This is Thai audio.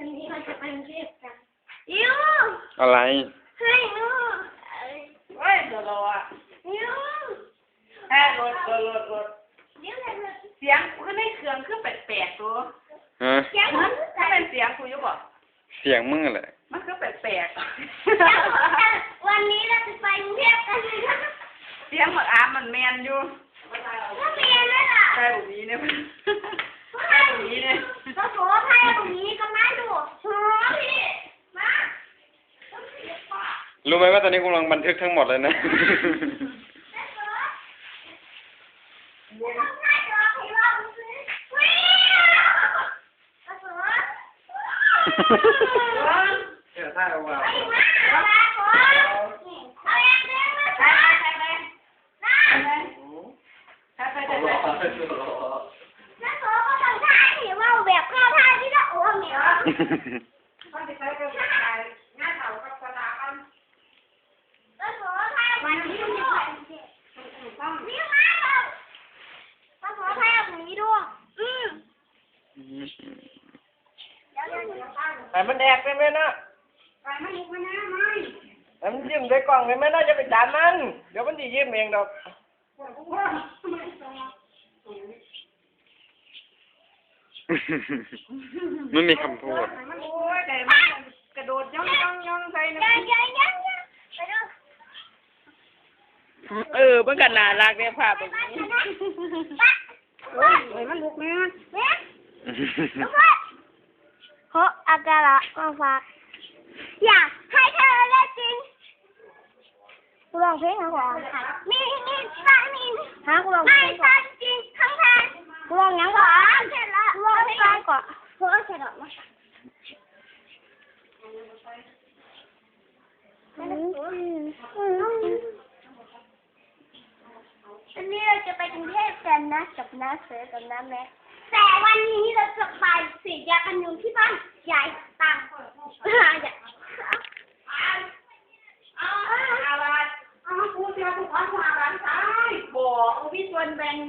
วันนี้เราจะไปกรุงเทพกันอิวอะไรให้ลูกเฮ้ยเดี๋ยวเราอ่ะอิวแค่รถอิวเลย เสียงคือในเครื่องคือแปลกๆตัว ฮะ เสียงมัน ถ้าเป็นเสียงคุยอยู่บ่ เสียงมึงแหละ มันคือแปลกวันนี้เราจะไปกรุงเทพกัน ๆเสียงหมดอามันแมนอยู่ ถ้าเมียนั่นล่ะ ใช่บุนี้เนี่ยใช่บุนี้เนี่ย ก็โผล่ไทยตรงนี้ก็มาดูหัวพี่มา รู้ไหมว่าตอนนี้กำลังบันทึกทั้งหมดเลยนะ เดี๋ยวถ้าเราว่า เขาจะใช้เป็นงานเผากับสลาอันวันนี้มีด้วยนี่มาเลยมาขอพายแบบนี้ด้วยแต่มันแดกไปไหมนะแต่มันยิ้มใส่กล่องไปไหมนะจะไปจานมันเดี๋ยวมันจะยิ้มเองดอก ไม่มีคำพูด โอ้ยแต่มันกระโดดย่องใส่นะเมื่อกันน่ารักเนี่ยภาพแบบนี้โอ้ยมันลุกเนี่ย เพราะอากาศมาฝากอยากให้เธอเล่นจริงกูลองเพลงนะก่อนมีตามีฮะกูลองไม่ตาจริงข้างทางกูลองยังก่อนเสร็จแล้วกูลองเพลงก่อนเพื่อเสร็จแล้วมาอันนี้เราจะไปกรุงเทพกันนะกับน้าเสือกับน้าแม่แต่วันนี้เราจะไปฉีดยากันยุงที่บ้านยายตังอยากพูดเดียวทุกวันว่าร้านซ้ายบอกวิชวนแบงค์